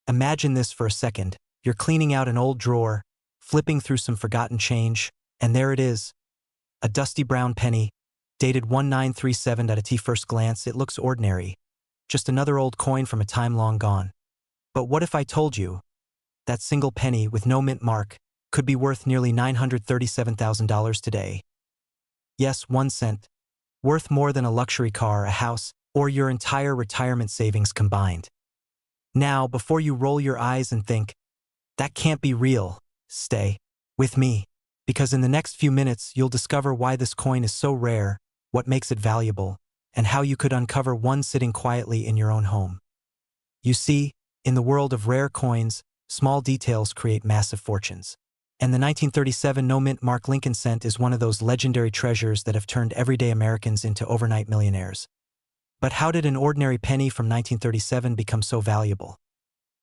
Imagine this for a second. You're cleaning out an old drawer, flipping through some forgotten change, and there it is. A dusty brown penny, dated 1937. At first glance, it looks ordinary. Just another old coin from a time long gone. But what if I told you that single penny with no mint mark could be worth nearly $937,000 today? Yes, 1 cent. Worth more than a luxury car, a house, or your entire retirement savings combined. Now, before you roll your eyes and think, that can't be real, stay with me, because in the next few minutes you'll discover why this coin is so rare, what makes it valuable, and how you could uncover one sitting quietly in your own home. You see, in the world of rare coins, small details create massive fortunes. And the 1937 no-mint mark Lincoln cent is one of those legendary treasures that have turned everyday Americans into overnight millionaires. But how did an ordinary penny from 1937 become so valuable?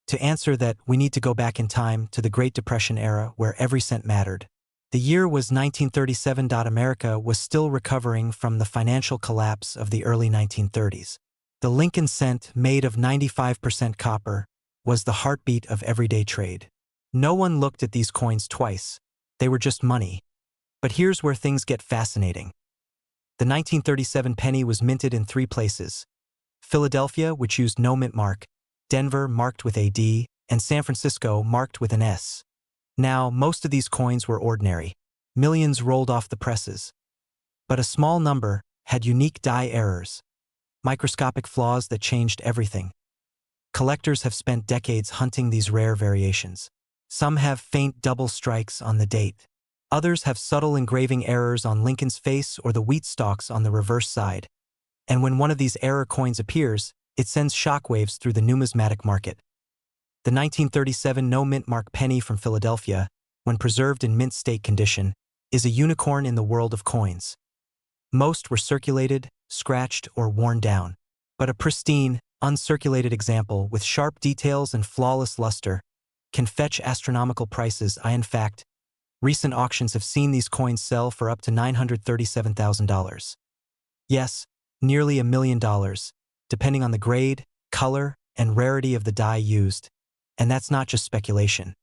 To answer that, we need to go back in time to the Great Depression era where every cent mattered. The year was 1937. America was still recovering from the financial collapse of the early 1930s. The Lincoln cent, made of 95% copper, was the heartbeat of everyday trade. No one looked at these coins twice. They were just money. But here's where things get fascinating. The 1937 penny was minted in 3 places: Philadelphia, which used no mint mark, Denver, marked with a D, and San Francisco, marked with an S. Now, most of these coins were ordinary. Millions rolled off the presses. But a small number had unique die errors, microscopic flaws that changed everything. Collectors have spent decades hunting these rare variations. Some have faint double strikes on the date. Others have subtle engraving errors on Lincoln's face or the wheat stalks on the reverse side. And when one of these error coins appears, it sends shockwaves through the numismatic market. The 1937 no-mint mark penny from Philadelphia, when preserved in mint state condition, is a unicorn in the world of coins. Most were circulated, scratched, or worn down. But a pristine, uncirculated example with sharp details and flawless luster can fetch astronomical prices. In fact, recent auctions have seen these coins sell for up to $937,000. Yes, nearly $1 million, depending on the grade, color, and rarity of the die used. And that's not just speculation.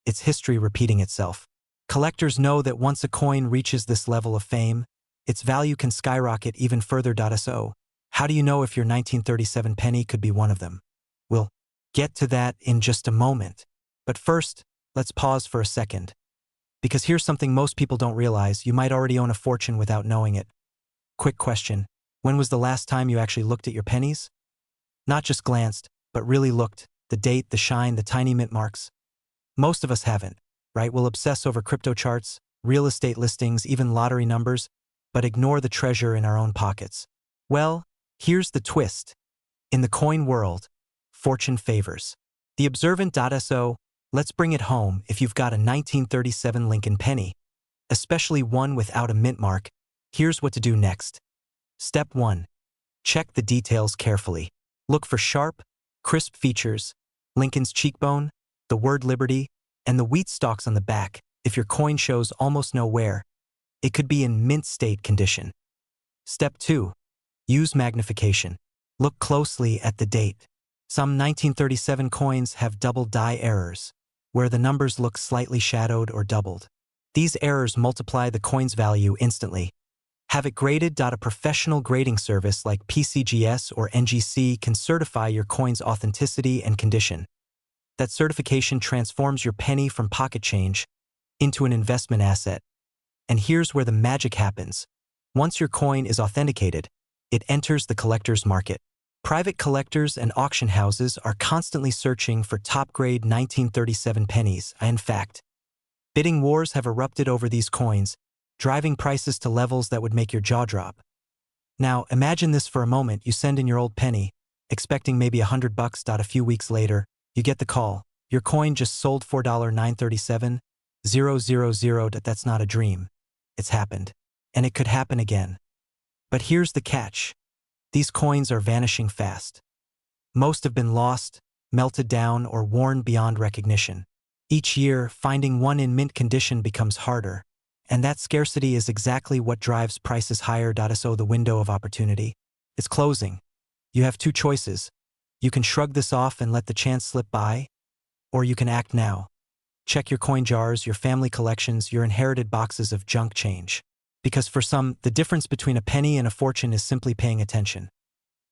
It's history repeating itself. Collectors know that once a coin reaches this level of fame, its value can skyrocket even further. So, how do you know if your 1937 penny could be one of them? We'll get to that in just a moment. But first, let's pause for a second. Because here's something most people don't realize: you might already own a fortune without knowing it. Quick question: when was the last time you actually looked at your pennies? Not just glanced, but really looked. The date, the shine, the tiny mint marks. Most of us haven't, right? We'll obsess over crypto charts, real estate listings, even lottery numbers, but ignore the treasure in our own pockets. Well, here's the twist. In the coin world, fortune favors the observant. So, let's bring it home. If you've got a 1937 Lincoln penny, especially one without a mint mark, here's what to do next. Step 1. Check the details carefully. Look for sharp, crisp features: Lincoln's cheekbone, the word Liberty, and the wheat stalks on the back. If your coin shows almost no wear, it could be in mint state condition. Step 2. Use magnification. Look closely at the date. Some 1937 coins have double die errors, where the numbers look slightly shadowed or doubled. These errors multiply the coin's value instantly. Have it graded. A professional grading service like PCGS or NGC can certify your coin's authenticity and condition. That certification transforms your penny from pocket change into an investment asset. And here's where the magic happens. Once your coin is authenticated, it enters the collector's market. Private collectors and auction houses are constantly searching for top-grade 1937 pennies. In fact, bidding wars have erupted over these coins, driving prices to levels that would make your jaw drop. Now, imagine this for a moment. You send in your old penny, expecting maybe $100. A few weeks later, you get the call. Your coin just sold for $937,000. That's not a dream. It's happened. And it could happen again. But here's the catch. These coins are vanishing fast. Most have been lost, melted down, or worn beyond recognition. Each year, finding one in mint condition becomes harder. And that scarcity is exactly what drives prices higher. So the window of opportunity is closing. You have 2 choices. You can shrug this off and let the chance slip by, Or you can act now. Check your coin jars, your family collections, your inherited boxes of junk change. Because for some, the difference between a penny and a fortune is simply paying attention.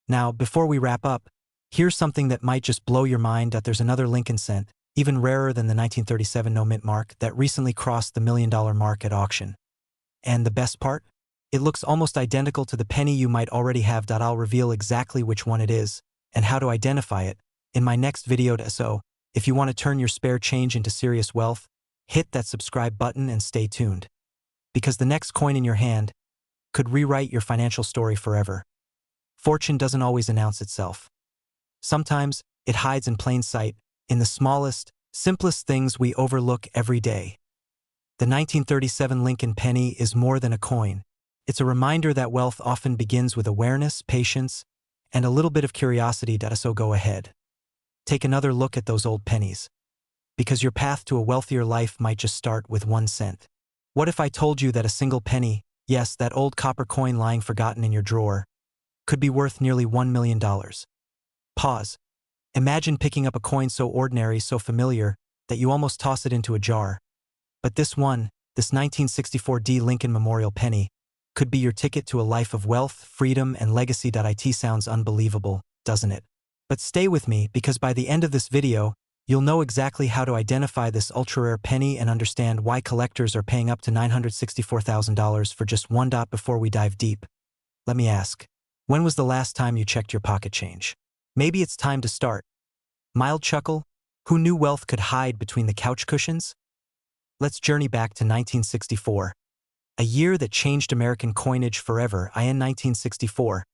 Now, before we wrap up, here's something that might just blow your mind. There's another Lincoln cent, even rarer than the 1937 no-mint mark, that recently crossed the $1 million mark at auction. And the best part? It looks almost identical to the penny you might already have. I'll reveal exactly which one it is and how to identify it in my next video. So, if you want to turn your spare change into serious wealth, hit that subscribe button and stay tuned. Because the next coin in your hand could rewrite your financial story forever. Fortune doesn't always announce itself. Sometimes it hides in plain sight, in the smallest, simplest things we overlook every day. The 1937 Lincoln penny is more than a coin. It's a reminder that wealth often begins with awareness, patience, and a little bit of curiosity. So go ahead. Take another look at those old pennies. Because your path to a wealthier life might just start with 1 cent. What if I told you that a single penny, yes, that old copper coin lying forgotten in your drawer, could be worth nearly $1 million? Pause. Imagine picking up a coin so ordinary, so familiar, that you almost toss it into a jar. But this 1964 Lincoln Memorial penny, could be your ticket to a life of wealth, freedom, and legacy. It sounds unbelievable, doesn't it? But stay with me, because by the end of this video, you'll know exactly how to identify this ultra-rare penny and understand why collectors are paying up to $964,000 for just one. Before we dive deep, let me ask, when was the last time you checked your pocket change? Maybe it's time to start. Mild chuckle? Who knew wealth could hide between the couch cushions? Let's journey back to 1964. A year that changed American coinage forever. In 1964,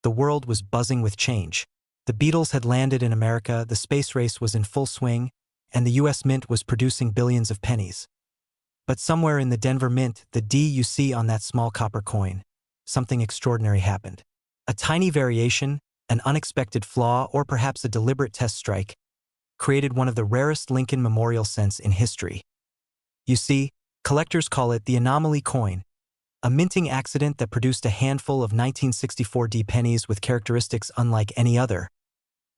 the world was buzzing with change. The Beatles had landed in America, the space race was in full swing, and the US Mint was producing billions of pennies. But somewhere in the Denver Mint, the D you see on that small copper coin, something extraordinary happened. A tiny variation, an unexpected flaw, or perhaps a deliberate test strike, created one of the rarest Lincoln Memorial cents in history. You see, collectors call it the anomaly coin, a minting accident that produced a handful of 1964 D pennies with characteristics unlike any other.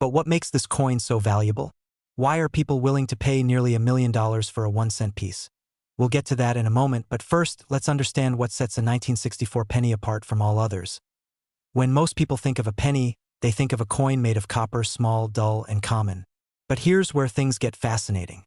But what makes this coin so valuable? Why are people willing to pay nearly $1 million for a 1 cent piece? We'll get to that in a moment, but first, let's understand what sets a 1964 penny apart from all others. When most people think of a penny, they think of a coin made of copper, small, dull, and common. But here's where things get fascinating.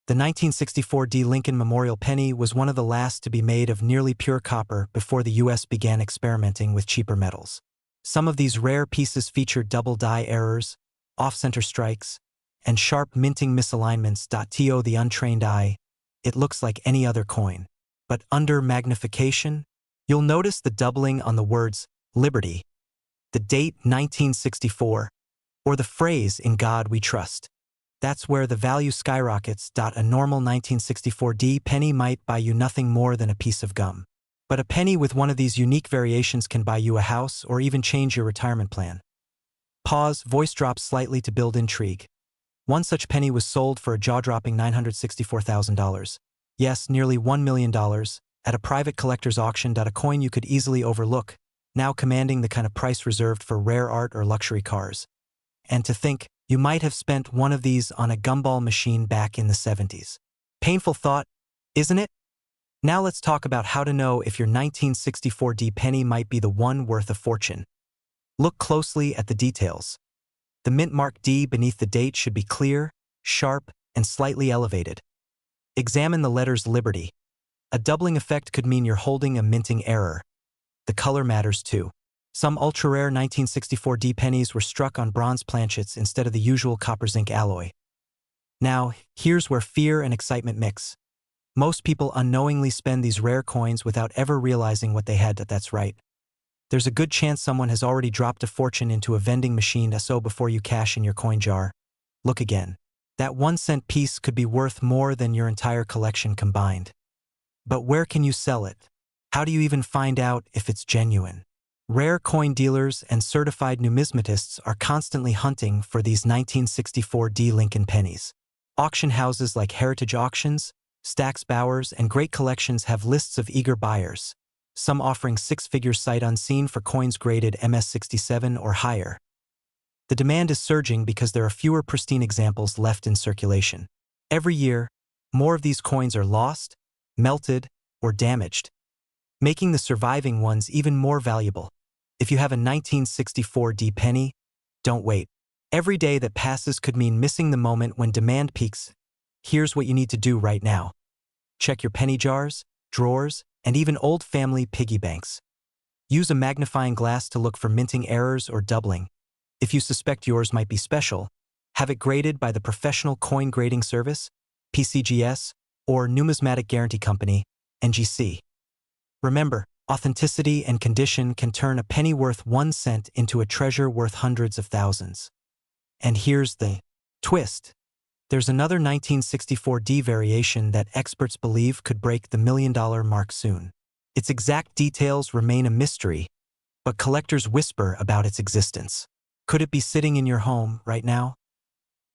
The 1964 Lincoln Memorial penny was one of the last to be made of nearly pure copper before the US began experimenting with cheaper metals. Some of these rare pieces featured double die errors, off-center strikes, and sharp minting misalignments. To the untrained eye, it looks like any other coin. But under magnification, you'll notice the doubling on the words liberty, the date 1964, or the phrase "in God we trust." That's where the value skyrockets. A normal 1964 D penny might buy you nothing more than a piece of gum. But a penny with one of these unique variations can buy you a house or even change your retirement plan. Pause, voice drops slightly to build intrigue. One such penny was sold for a jaw-dropping $964,000. Yes, nearly $1 million, at a private collector's auction. A coin you could easily overlook, now commanding the kind of price reserved for rare art or luxury cars. And to think, you might have spent one of these on a gumball machine back in the 70s. Painful thought, isn't it? Now let's talk about how to know if your 1964 D penny might be the one worth a fortune. Look closely at the details. The mint mark D beneath the date should be clear, sharp, and slightly elevated. Examine the letters Liberty. A doubling effect could mean you're holding a minting error. The color matters too. Some ultra-rare 1964 D pennies were struck on bronze planchets instead of the usual copper zinc alloy. Now, here's where fear and excitement mix. Most people unknowingly spend these rare coins without ever realizing what they had. That's right. There's a good chance someone has already dropped a fortune into a vending machine. So before you cash in your coin jar, look again. That 1 cent piece could be worth more than your entire collection combined. But where can you sell it? How do you even find out if it's genuine? Rare coin dealers and certified numismatists are constantly hunting for these 1964 D Lincoln pennies. Auction houses like Heritage Auctions, Stack's Bowers, and Great Collections have lists of eager buyers, some offering six-figure sight unseen for coins graded MS-67 or higher. The demand is surging because there are fewer pristine examples left in circulation. Every year, more of these coins are lost, melted, or damaged, making the surviving ones even more valuable. If you have a 1964 D penny, don't wait. Every day that passes could mean missing the moment when demand peaks. Here's what you need to do right now. Check your penny jars, drawers, and even old family piggy banks. Use a magnifying glass to look for minting errors or doubling. If you suspect yours might be special, have it graded by the Professional Coin Grading Service, PCGS, or Numismatic Guarantee Company, NGC. Remember, authenticity and condition can turn a penny worth 1 cent into a treasure worth hundreds of thousands. And here's the twist. There's another 1964 D variation that experts believe could break the $1 million mark soon. Its exact details remain a mystery, but collectors whisper about its existence. Could it be sitting in your home right now?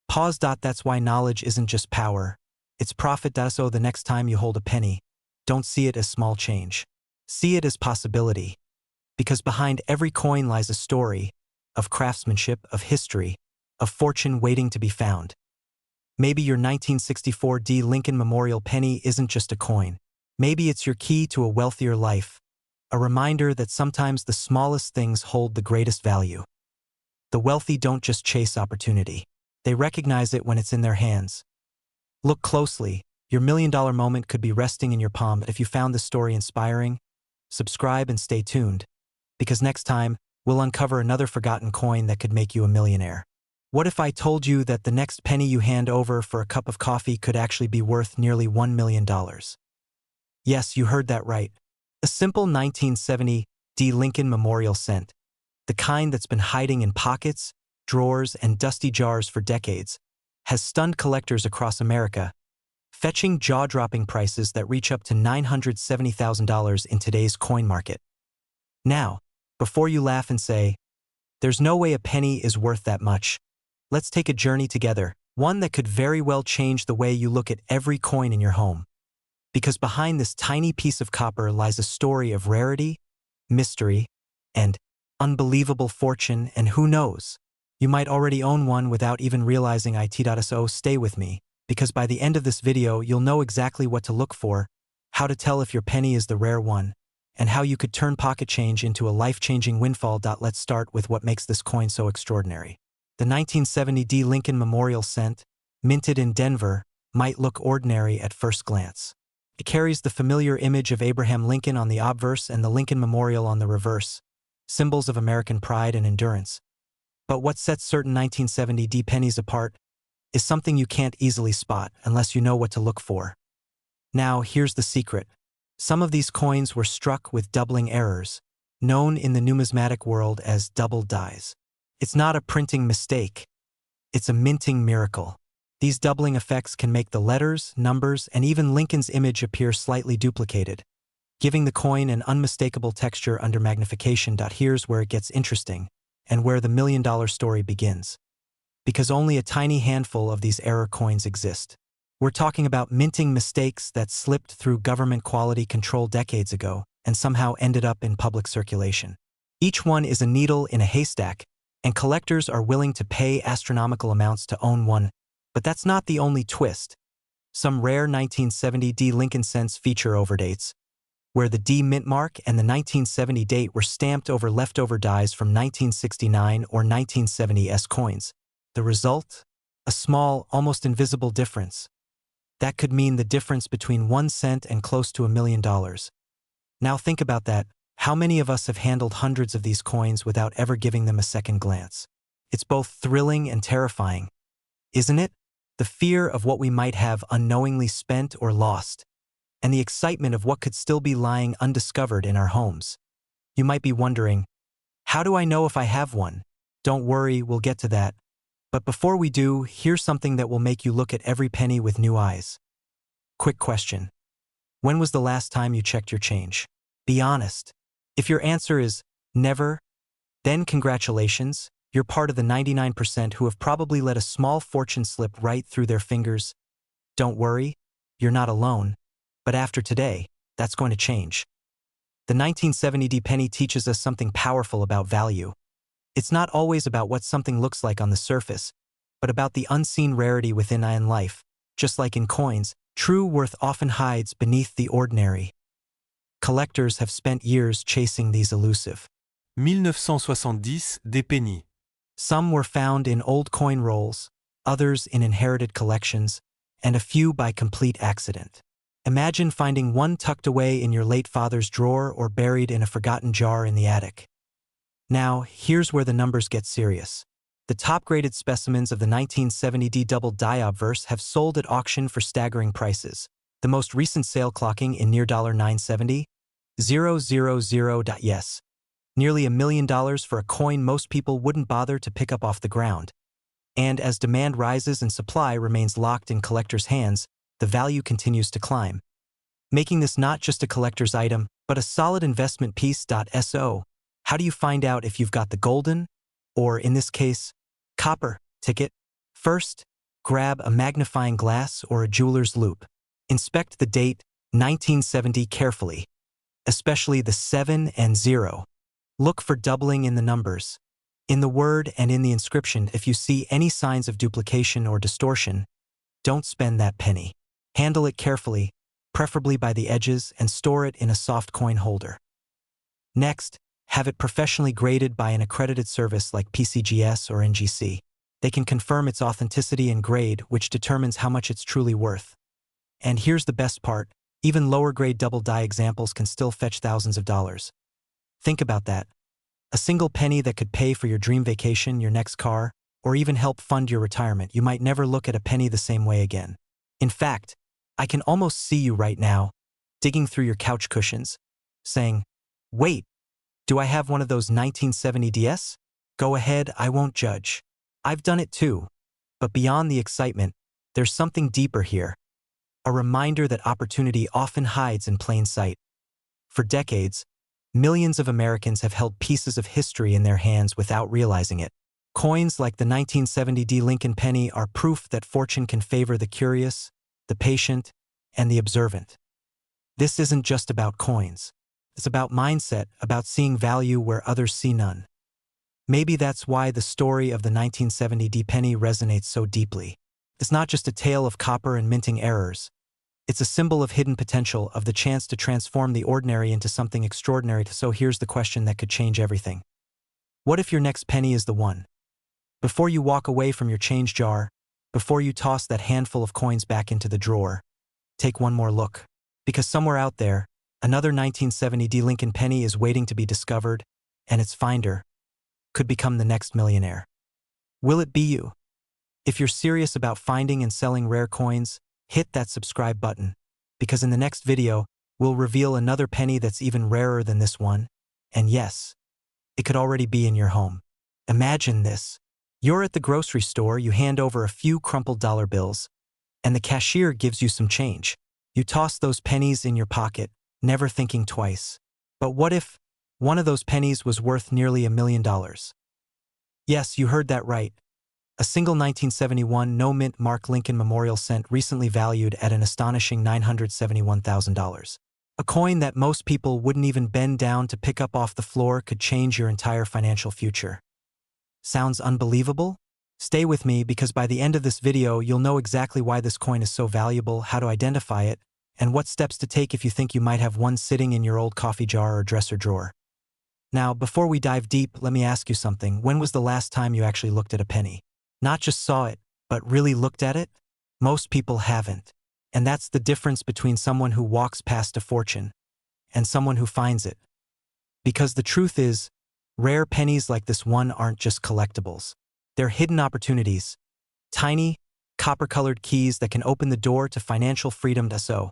Pause. That's why knowledge isn't just power. It's profit. So the next time you hold a penny, don't see it as small change. See it as possibility. Because behind every coin lies a story of craftsmanship, of history, of fortune waiting to be found. Maybe your 1964 D Lincoln Memorial penny isn't just a coin. Maybe it's your key to a wealthier life, a reminder that sometimes the smallest things hold the greatest value. The wealthy don't just chase opportunity. They recognize it when it's in their hands. Look closely. Your $1 million moment could be resting in your palm. If you found this story inspiring, subscribe and stay tuned, because next time, we'll uncover another forgotten coin that could make you a millionaire. What if I told you that the next penny you hand over for a cup of coffee could actually be worth nearly $1 million? Yes, you heard that right. A simple 1970 D Lincoln Memorial cent, the kind that's been hiding in pockets, drawers, and dusty jars for decades, has stunned collectors across America, fetching jaw-dropping prices that reach up to $970,000 in today's coin market. Now, before you laugh and say, "There's no way a penny is worth that much," let's take a journey together, one that could very well change the way you look at every coin in your home. Because behind this tiny piece of copper lies a story of rarity, mystery, and unbelievable fortune, and who knows, you might already own one without even realizing it. So stay with me, because by the end of this video you'll know exactly what to look for, how to tell if your penny is the rare one, and how you could turn pocket change into a life-changing windfall. Let's start with what makes this coin so extraordinary. The 1970 D Lincoln Memorial cent, minted in Denver, might look ordinary at first glance. It carries the familiar image of Abraham Lincoln on the obverse and the Lincoln Memorial on the reverse, symbols of American pride and endurance. But what sets certain 1970 D pennies apart is something you can't easily spot unless you know what to look for. Now, here's the secret. Some of these coins were struck with doubling errors, known in the numismatic world as double dies. It's not a printing mistake. It's a minting miracle. These doubling effects can make the letters, numbers, and even Lincoln's image appear slightly duplicated, giving the coin an unmistakable texture under magnification. Here's where it gets interesting, and where the $1 million story begins. Because only a tiny handful of these error coins exist. We're talking about minting mistakes that slipped through government quality control decades ago and somehow ended up in public circulation. Each one is a needle in a haystack, and collectors are willing to pay astronomical amounts to own one. But that's not the only twist. Some rare 1970 D Lincoln cents feature overdates, where the D mint mark and the 1970 date were stamped over leftover dies from 1969 or 1970s coins. The result? A small, almost invisible difference. That could mean the difference between 1 cent and close to $1 million. Now think about that. How many of us have handled hundreds of these coins without ever giving them a second glance? It's both thrilling and terrifying, isn't it? The fear of what we might have unknowingly spent or lost, and the excitement of what could still be lying undiscovered in our homes. You might be wondering, how do I know if I have one? Don't worry, we'll get to that. But before we do, here's something that will make you look at every penny with new eyes. Quick question. When was the last time you checked your change? Be honest. If your answer is never, then congratulations. You're part of the 99% who have probably let a small fortune slip right through their fingers. Don't worry, you're not alone. But after today, that's going to change. The 1970 D penny teaches us something powerful about value. It's not always about what something looks like on the surface, but about the unseen rarity within in life. Just like in coins, true worth often hides beneath the ordinary. Collectors have spent years chasing these elusive. 1970 des pennies. Some were found in old coin rolls, others in inherited collections, and a few by complete accident. Imagine finding one tucked away in your late father's drawer or buried in a forgotten jar in the attic. Now, here's where the numbers get serious. The top-graded specimens of the 1970D double-die obverse have sold at auction for staggering prices. The most recent sale clocking in near $970,000. Yes. Nearly $1 million for a coin most people wouldn't bother to pick up off the ground. And as demand rises and supply remains locked in collectors' hands, the value continues to climb, making this not just a collector's item, but a solid investment piece. So, how do you find out if you've got the golden, or in this case, copper, ticket? First, grab a magnifying glass or a jeweler's loupe. Inspect the date, 1970, carefully, especially the 7 and 0. Look for doubling in the numbers, in the word and in the inscription. If you see any signs of duplication or distortion, don't spend that penny. Handle it carefully, preferably by the edges, and store it in a soft coin holder. Next, have it professionally graded by an accredited service like PCGS or NGC. They can confirm its authenticity and grade, which determines how much it's truly worth. And here's the best part, even lower-grade double-die examples can still fetch thousands of dollars. Think about that. A single penny that could pay for your dream vacation, your next car, or even help fund your retirement. You might never look at a penny the same way again. In fact, I can almost see you right now, digging through your couch cushions, saying, "Wait, do I have one of those 1970 DS? Go ahead, I won't judge. I've done it too." But beyond the excitement, there's something deeper here. A reminder that opportunity often hides in plain sight. For decades, millions of Americans have held pieces of history in their hands without realizing it. Coins like the 1970D Lincoln penny are proof that fortune can favor the curious, the patient, and the observant. This isn't just about coins. It's about mindset, about seeing value where others see none. Maybe that's why the story of the 1970D penny resonates so deeply. It's not just a tale of copper and minting errors. It's a symbol of hidden potential, of the chance to transform the ordinary into something extraordinary. So here's the question that could change everything. What if your next penny is the one? Before you walk away from your change jar, before you toss that handful of coins back into the drawer, take one more look. Because somewhere out there, another 1970D Lincoln penny is waiting to be discovered, and its finder could become the next millionaire. Will it be you? If you're serious about finding and selling rare coins, hit that subscribe button, because in the next video, we'll reveal another penny that's even rarer than this one, and yes, it could already be in your home. Imagine this. You're at the grocery store, you hand over a few crumpled dollar bills, and the cashier gives you some change. You toss those pennies in your pocket, never thinking twice. But what if one of those pennies was worth nearly $1 million? Yes, you heard that right. A single 1971 no-mint Mark Lincoln memorial cent recently valued at an astonishing $971,000. A coin that most people wouldn't even bend down to pick up off the floor could change your entire financial future. Sounds unbelievable? Stay with me, because by the end of this video you'll know exactly why this coin is so valuable, how to identify it, and what steps to take if you think you might have one sitting in your old coffee jar or dresser drawer. Now, before we dive deep, let me ask you something. When was the last time you actually looked at a penny? Not just saw it, but really looked at it? Most people haven't. And that's the difference between someone who walks past a fortune and someone who finds it. Because the truth is, rare pennies like this one aren't just collectibles. They're hidden opportunities. Tiny, copper-colored keys that can open the door to financial freedom. So,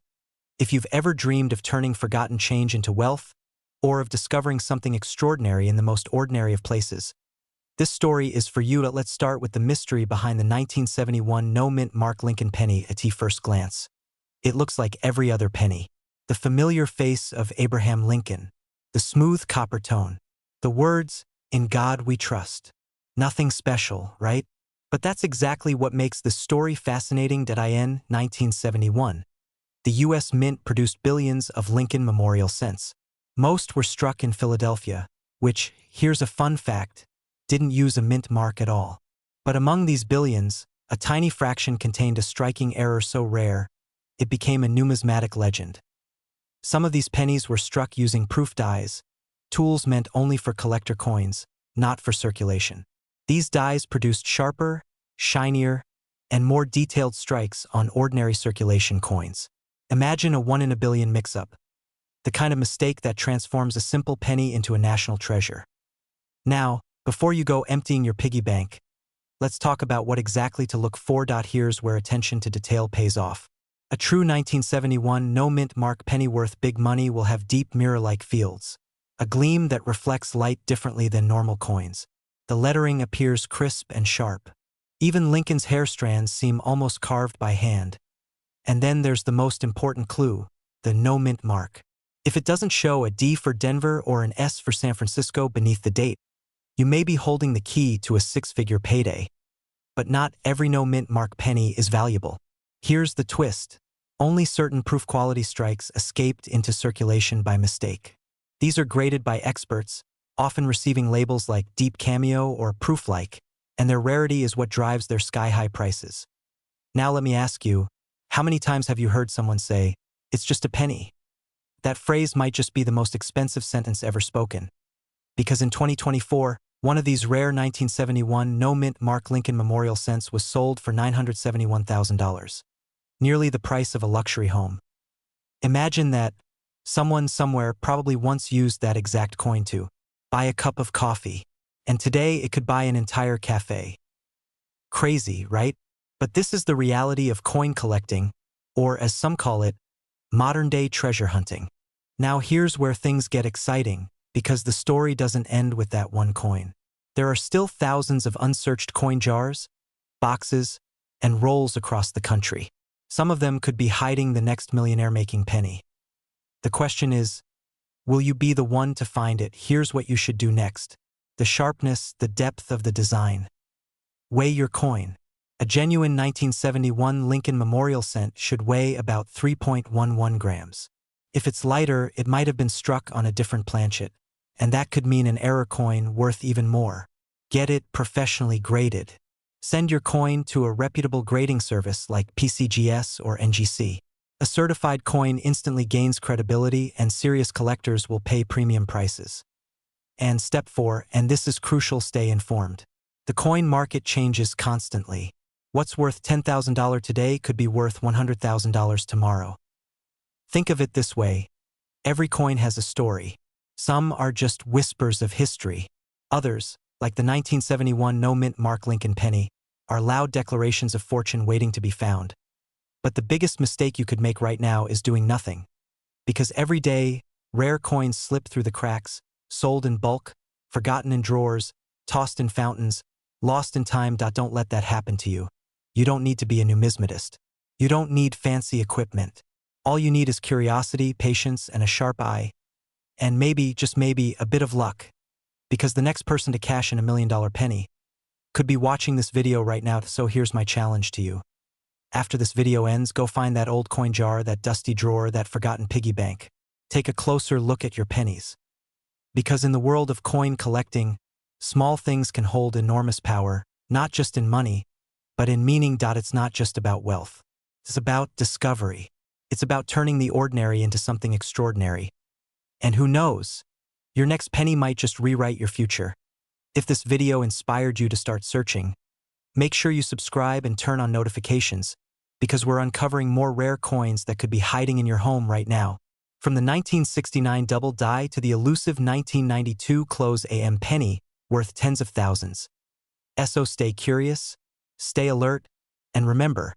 if you've ever dreamed of turning forgotten change into wealth, or of discovering something extraordinary in the most ordinary of places, this story is for you. Let's start with the mystery behind the 1971 no-mint Mark Lincoln penny. At first glance, it looks like every other penny. The familiar face of Abraham Lincoln, the smooth copper tone, the words, "In God we trust." Nothing special, right? But that's exactly what makes this story fascinating. In 1971, the U.S. Mint produced billions of Lincoln memorial cents. Most were struck in Philadelphia, which, here's a fun fact, didn't use a mint mark at all. But among these billions, a tiny fraction contained a striking error so rare, it became a numismatic legend. Some of these pennies were struck using proof dies, tools meant only for collector coins, not for circulation. These dies produced sharper, shinier, and more detailed strikes on ordinary circulation coins. Imagine a 1 in a billion mix-up, the kind of mistake that transforms a simple penny into a national treasure. Now, before you go emptying your piggy bank, let's talk about what exactly to look for. Here's where attention to detail pays off. A true 1971 no-mint mark penny worth big money will have deep mirror-like fields, a gleam that reflects light differently than normal coins. The lettering appears crisp and sharp. Even Lincoln's hair strands seem almost carved by hand. And then there's the most important clue, the no-mint mark. If it doesn't show a D for Denver or an S for San Francisco beneath the date, you may be holding the key to a six-figure payday. But not every no-mint mark penny is valuable. Here's the twist. Only certain proof quality strikes escaped into circulation by mistake. These are graded by experts, often receiving labels like deep cameo or proof-like, and their rarity is what drives their sky-high prices. Now let me ask you, how many times have you heard someone say, "It's just a penny"? That phrase might just be the most expensive sentence ever spoken. Because in 2024, one of these rare 1971 no-mint mark Lincoln Memorial cents was sold for $971,000. Nearly the price of a luxury home. Imagine that someone somewhere probably once used that exact coin to buy a cup of coffee, and today it could buy an entire cafe. Crazy, right? But this is the reality of coin collecting, or as some call it, modern-day treasure hunting. Now here's where things get exciting, because the story doesn't end with that one coin. There are still thousands of unsearched coin jars, boxes, and rolls across the country. Some of them could be hiding the next millionaire-making penny. The question is, will you be the one to find it? Here's what you should do next. The sharpness, the depth of the design. Weigh your coin. A genuine 1971 Lincoln Memorial cent should weigh about 3.11 grams. If it's lighter, it might have been struck on a different planchet, and that could mean an error coin worth even more. Get it professionally graded. Send your coin to a reputable grading service like PCGS or NGC. A certified coin instantly gains credibility and serious collectors will pay premium prices. And step 4, and this is crucial, stay informed. The coin market changes constantly. What's worth $10,000 today could be worth $100,000 tomorrow. Think of it this way. Every coin has a story. Some are just whispers of history. Others, like the 1971 no-mint mark Lincoln penny, are loud declarations of fortune waiting to be found. But the biggest mistake you could make right now is doing nothing. Because every day, rare coins slip through the cracks, sold in bulk, forgotten in drawers, tossed in fountains, lost in time. Don't let that happen to you. You don't need to be a numismatist. You don't need fancy equipment. All you need is curiosity, patience, and a sharp eye. And maybe, just maybe, a bit of luck. Because the next person to cash in $1 million penny could be watching this video right now. So here's my challenge to you. After this video ends, go find that old coin jar, that dusty drawer, that forgotten piggy bank. Take a closer look at your pennies. Because in the world of coin collecting, small things can hold enormous power, not just in money, but in meaning. It's not just about wealth. It's about discovery. It's about turning the ordinary into something extraordinary. And who knows? Your next penny might just rewrite your future. If this video inspired you to start searching, make sure you subscribe and turn on notifications, because we're uncovering more rare coins that could be hiding in your home right now. From the 1969 double die to the elusive 1992 close AM penny, worth tens of thousands. So stay curious, stay alert, and remember,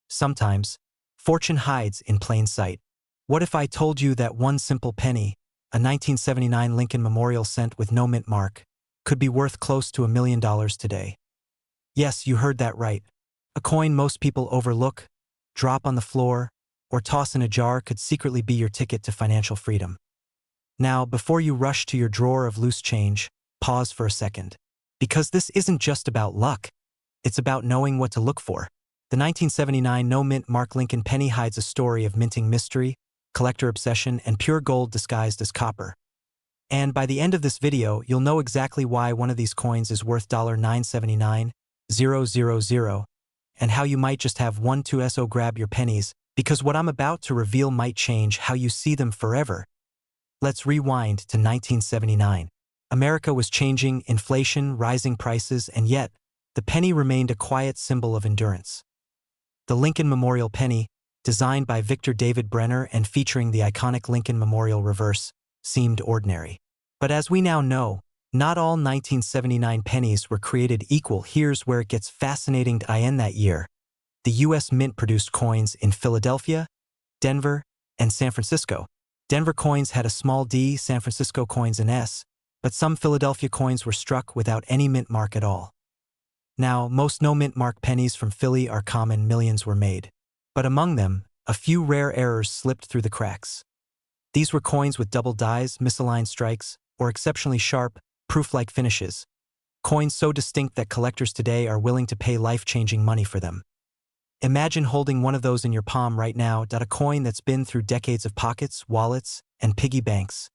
sometimes, fortune hides in plain sight. What if I told you that one simple penny, a 1979 Lincoln Memorial cent with no mint mark, could be worth close to $1 million today? Yes, you heard that right. A coin most people overlook, drop on the floor, or toss in a jar could secretly be your ticket to financial freedom. Now, before you rush to your drawer of loose change, pause for a second. Because this isn't just about luck. It's about knowing what to look for. The 1979 no-mint mark Lincoln penny hides a story of minting mystery, collector obsession, and pure gold disguised as copper. And by the end of this video, you'll know exactly why one of these coins is worth $979,000 and how you might just have one to so grab your pennies, because what I'm about to reveal might change how you see them forever. Let's rewind to 1979. America was changing, inflation, rising prices, and yet, the penny remained a quiet symbol of endurance. The Lincoln Memorial Penny, designed by Victor David Brenner and featuring the iconic Lincoln Memorial reverse, seemed ordinary. But as we now know, not all 1979 pennies were created equal. Here's where it gets fascinating. In that year, the U.S. Mint produced coins in Philadelphia, Denver, and San Francisco. Denver coins had a small d, San Francisco coins an s, but some Philadelphia coins were struck without any mint mark at all. Now, most no-mint mark pennies from Philly are common, millions were made. But among them, a few rare errors slipped through the cracks. These were coins with double dies, misaligned strikes, or exceptionally sharp, proof-like finishes. Coins so distinct that collectors today are willing to pay life-changing money for them. Imagine holding one of those in your palm right now, a coin that's been through decades of pockets, wallets, and piggy banks,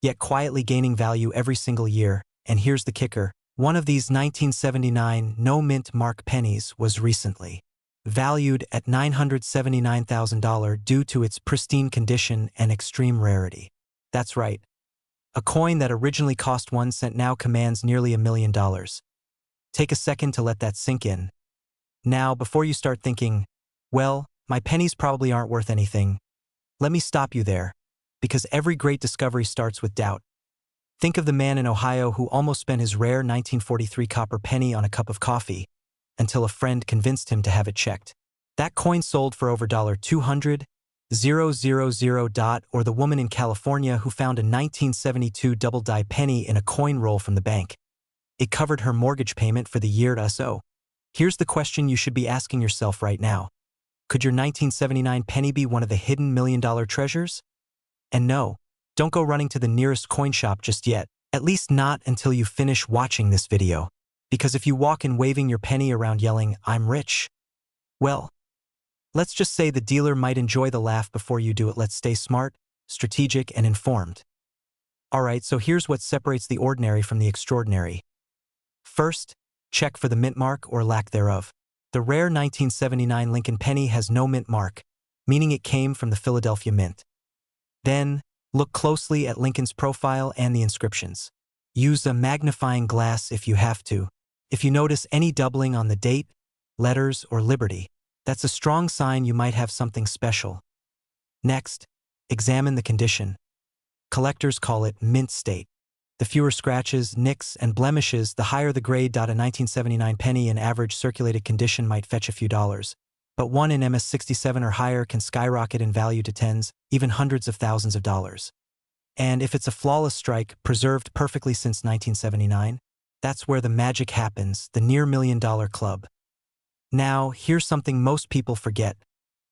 yet quietly gaining value every single year. And here's the kicker. One of these 1979 no-mint mark pennies was recently valued at $979,000 due to its pristine condition and extreme rarity. That's right. A coin that originally cost 1 cent now commands nearly $1 million. Take a second to let that sink in. Now, before you start thinking, well, my pennies probably aren't worth anything, let me stop you there, because every great discovery starts with doubt. Think of the man in Ohio who almost spent his rare 1943 copper penny on a cup of coffee, until a friend convinced him to have it checked. That coin sold for over $200,000. Or the woman in California who found a 1972 double-die penny in a coin roll from the bank. It covered her mortgage payment for the year or so. Here's the question you should be asking yourself right now. Could your 1979 penny be one of the hidden million-dollar treasures? And no, don't go running to the nearest coin shop just yet, at least not until you finish watching this video. Because if you walk in waving your penny around yelling, "I'm rich," well, let's just say the dealer might enjoy the laugh before you do it. Let's stay smart, strategic, and informed. Alright, so here's what separates the ordinary from the extraordinary. First, check for the mint mark or lack thereof. The rare 1979 Lincoln penny has no mint mark, meaning it came from the Philadelphia Mint. Then, look closely at Lincoln's profile and the inscriptions. Use a magnifying glass if you have to. If you notice any doubling on the date, letters, or liberty, that's a strong sign you might have something special. Next, examine the condition. Collectors call it mint state. The fewer scratches, nicks, and blemishes, the higher the grade. A 1979 penny in average circulated condition might fetch a few dollars, but one in MS-67 or higher can skyrocket in value to tens, even hundreds of thousands of dollars. And if it's a flawless strike, preserved perfectly since 1979, that's where the magic happens, the near $1 million club. Now, here's something most people forget.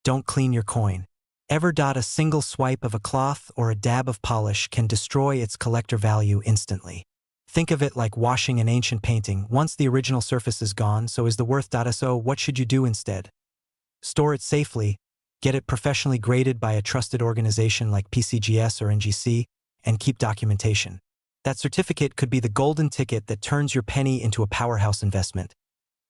Don't clean your coin. Ever. A single swipe of a cloth or a dab of polish can destroy its collector value instantly. Think of it like washing an ancient painting. Once the original surface is gone, so is the worth. So what should you do instead? Store it safely, get it professionally graded by a trusted organization like PCGS or NGC, and keep documentation. That certificate could be the golden ticket that turns your penny into a powerhouse investment.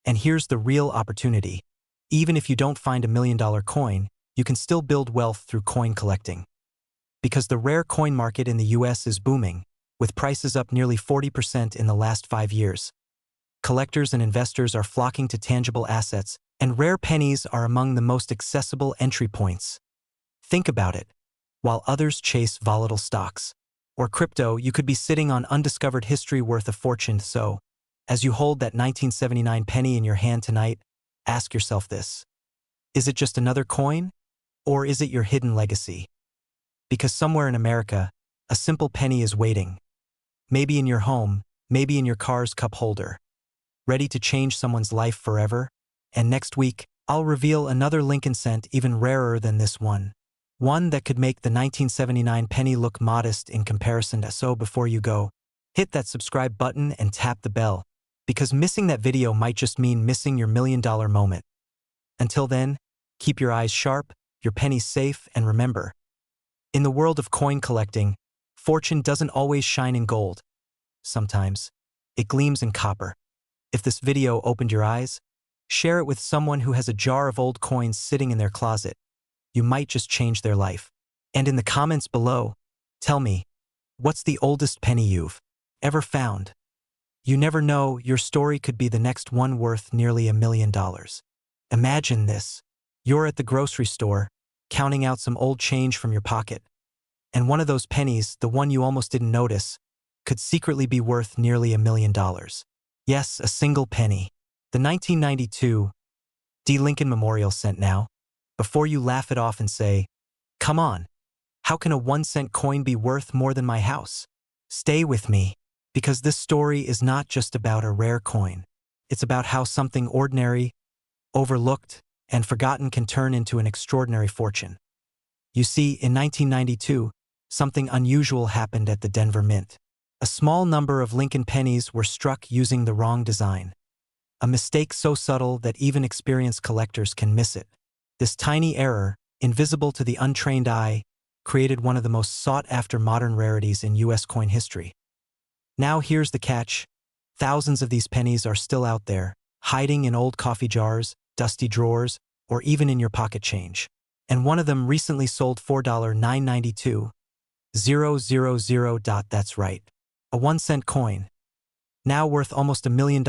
And here's the real opportunity. Even if you don't find $1 million coin, you can still build wealth through coin collecting. Because the rare coin market in the US is booming, with prices up nearly 40% in the last 5 years. Collectors and investors are flocking to tangible assets, and rare pennies are among the most accessible entry points. Think about it. While others chase volatile stocks or crypto, you could be sitting on undiscovered history worth a fortune. So, as you hold that 1979 penny in your hand tonight, ask yourself this. Is it just another coin? Or is it your hidden legacy? Because somewhere in America, a simple penny is waiting. Maybe in your home, maybe in your car's cup holder. Ready to change someone's life forever? And next week, I'll reveal another Lincoln cent even rarer than this one. One that could make the 1979 penny look modest in comparison. So before you go, hit that subscribe button and tap the bell, because missing that video might just mean missing your $1 million moment. Until then, keep your eyes sharp, your pennies safe, and remember, in the world of coin collecting, Fortune doesn't always shine in gold. Sometimes, it gleams in copper. If this video opened your eyes, share it with someone who has a jar of old coins sitting in their closet. You might just change their life. And in the comments below, tell me, what's the oldest penny you've ever found? You never know, your story could be the next one worth nearly $1 million. Imagine this. You're at the grocery store, counting out some old change from your pocket. And one of those pennies, the one you almost didn't notice, could secretly be worth nearly $1 million. Yes, a single penny. The 1992 D. Lincoln Memorial cent now. Before you laugh it off and say, come on, how can a 1-cent coin be worth more than my house? Stay with me, because this story is not just about a rare coin. It's about how something ordinary, overlooked, and forgotten can turn into an extraordinary fortune. You see, in 1992, something unusual happened at the Denver Mint. A small number of Lincoln pennies were struck using the wrong design. A mistake so subtle that even experienced collectors can miss it. This tiny error, invisible to the untrained eye, created one of the most sought-after modern rarities in U.S. coin history. Now here's the catch. Thousands of these pennies are still out there, hiding in old coffee jars, dusty drawers, or even in your pocket change. And one of them recently sold for $992,000. That's right. A 1-cent coin. Now worth almost $1 million.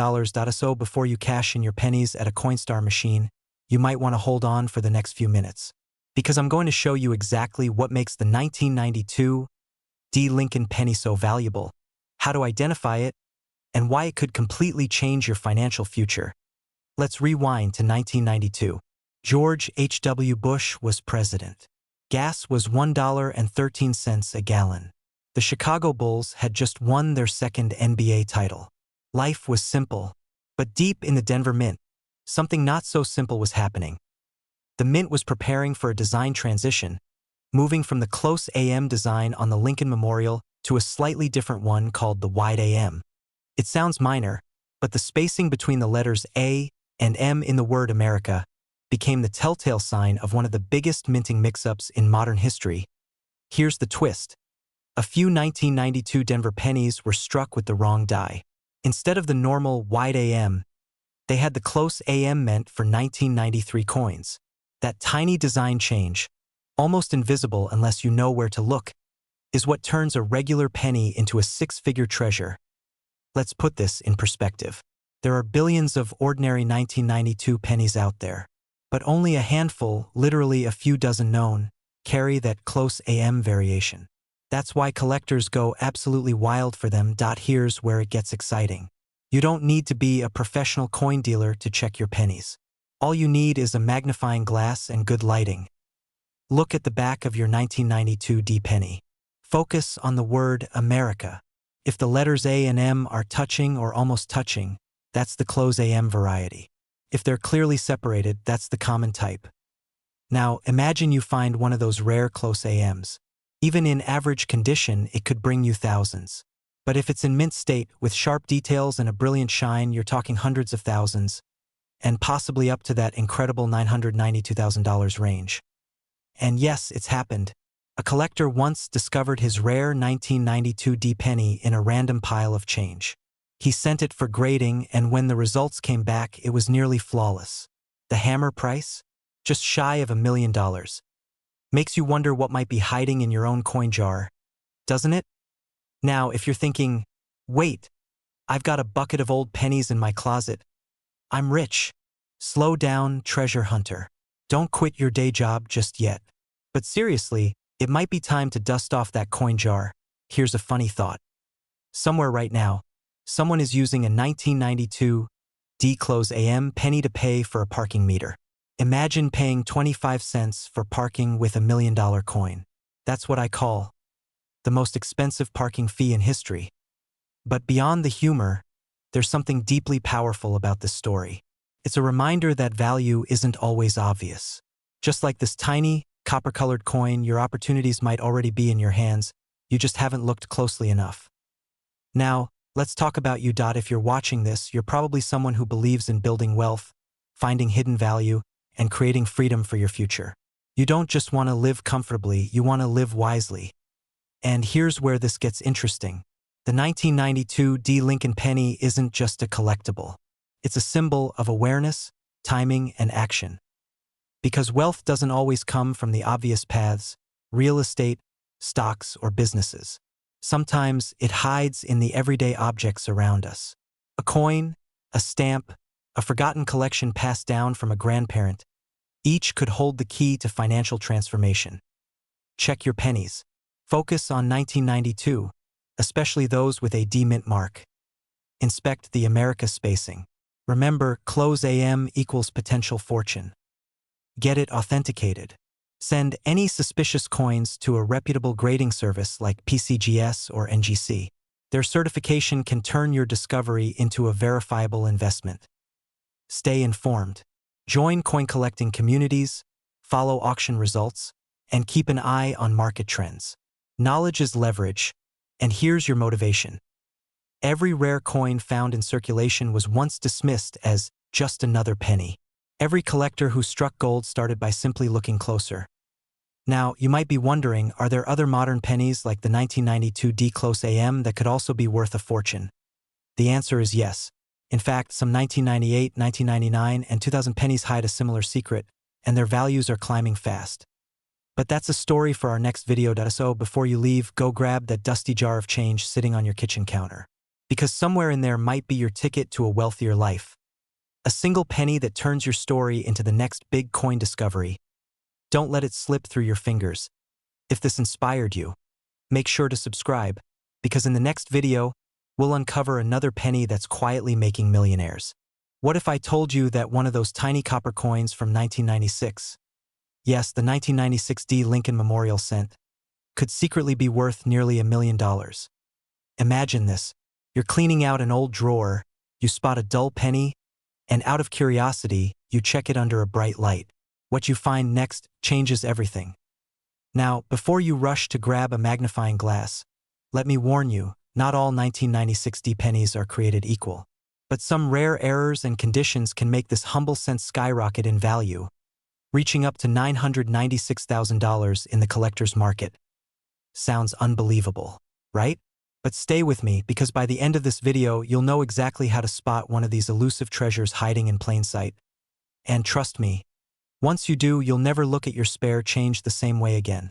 So before you cash in your pennies at a Coinstar machine, you might want to hold on for the next few minutes, because I'm going to show you exactly what makes the 1992 D. Lincoln penny so valuable, how to identify it, and why it could completely change your financial future. Let's rewind to 1992. George H.W. Bush was president. Gas was $1.13 a gallon. The Chicago Bulls had just won their second NBA title. Life was simple, but deep in the Denver Mint, something not so simple was happening. The Mint was preparing for a design transition, moving from the close AM design on the Lincoln Memorial to a slightly different one called the wide AM. It sounds minor, but the spacing between the letters A and M in the word America became the telltale sign of one of the biggest minting mix-ups in modern history. Here's the twist. A few 1992 Denver pennies were struck with the wrong die. Instead of the normal wide AM, they had the close AM meant for 1993 coins. That tiny design change, almost invisible unless you know where to look, is what turns a regular penny into a 6-figure treasure. Let's put this in perspective. There are billions of ordinary 1992 pennies out there, but only a handful, literally a few dozen known, carry that close AM variation. That's why collectors go absolutely wild for them. Here's where it gets exciting. You don't need to be a professional coin dealer to check your pennies. All you need is a magnifying glass and good lighting. Look at the back of your 1992 D penny. Focus on the word America. If the letters A and M are touching or almost touching, that's the close AM variety. If they're clearly separated, that's the common type. Now, imagine you find one of those rare close AMs. Even in average condition, it could bring you thousands. But if it's in mint state, with sharp details and a brilliant shine, you're talking hundreds of thousands, and possibly up to that incredible $992,000 range. And yes, it's happened. A collector once discovered his rare 1992 D penny in a random pile of change. He sent it for grading, and when the results came back, it was nearly flawless. The hammer price? Just shy of $1 million. Makes you wonder what might be hiding in your own coin jar, doesn't it? Now, if you're thinking, wait, I've got a bucket of old pennies in my closet. I'm rich. Slow down, treasure hunter. Don't quit your day job just yet. But seriously, it might be time to dust off that coin jar. Here's a funny thought. Somewhere right now, someone is using a 1992 D close AM penny to pay for a parking meter. Imagine paying 25 cents for parking with $1 million coin. That's what I call the most expensive parking fee in history. But beyond the humor, there's something deeply powerful about this story. It's a reminder that value isn't always obvious. Just like this tiny, copper-colored coin, your opportunities might already be in your hands, you just haven't looked closely enough. Now, let's talk about you. If you're watching this, you're probably someone who believes in building wealth, finding hidden value, and creating freedom for your future. You don't just want to live comfortably, you want to live wisely. And here's where this gets interesting. The 1992 D Lincoln penny isn't just a collectible. It's a symbol of awareness, timing, and action. Because wealth doesn't always come from the obvious paths, real estate, stocks, or businesses. Sometimes it hides in the everyday objects around us. A coin, a stamp, a forgotten collection passed down from a grandparent, each could hold the key to financial transformation. Check your pennies. Focus on 1992, especially those with a D mint mark. Inspect the America spacing. Remember, close AM equals potential fortune. Get it authenticated. Send any suspicious coins to a reputable grading service like PCGS or NGC. Their certification can turn your discovery into a verifiable investment. Stay informed. Join coin collecting communities, follow auction results, and keep an eye on market trends. Knowledge is leverage, and here's your motivation. Every rare coin found in circulation was once dismissed as just another penny. Every collector who struck gold started by simply looking closer. Now, you might be wondering, are there other modern pennies like the 1992 D Close AM that could also be worth a fortune? The answer is yes. In fact, some 1998, 1999, and 2000 pennies hide a similar secret, and their values are climbing fast. But that's a story for our next video. So before you leave, go grab that dusty jar of change sitting on your kitchen counter. Because somewhere in there might be your ticket to a wealthier life. A single penny that turns your story into the next big coin discovery. Don't let it slip through your fingers. If this inspired you, make sure to subscribe, because in the next video, we'll uncover another penny that's quietly making millionaires. What if I told you that one of those tiny copper coins from 1996, yes, the 1996 D Lincoln Memorial Cent, could secretly be worth nearly $1 million? Imagine this. You're cleaning out an old drawer, you spot a dull penny, and out of curiosity, you check it under a bright light. What you find next changes everything. Now, before you rush to grab a magnifying glass, let me warn you, not all 1996 D pennies are created equal. But some rare errors and conditions can make this humble cent skyrocket in value, reaching up to $996,000 in the collector's market. Sounds unbelievable, right? But stay with me, because by the end of this video, you'll know exactly how to spot one of these elusive treasures hiding in plain sight. And trust me, once you do, you'll never look at your spare change the same way again.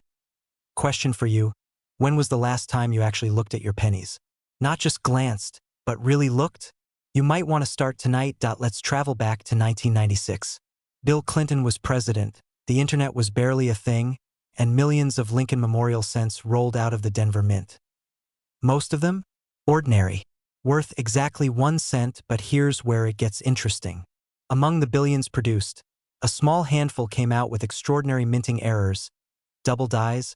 Question for you: when was the last time you actually looked at your pennies? Not just glanced, but really looked? You might want to start tonight. Let's travel back to 1996. Bill Clinton was president, the internet was barely a thing, and millions of Lincoln Memorial cents rolled out of the Denver Mint. Most of them? Ordinary. Worth exactly 1 cent, but here's where it gets interesting. Among the billions produced, a small handful came out with extraordinary minting errors, double dies,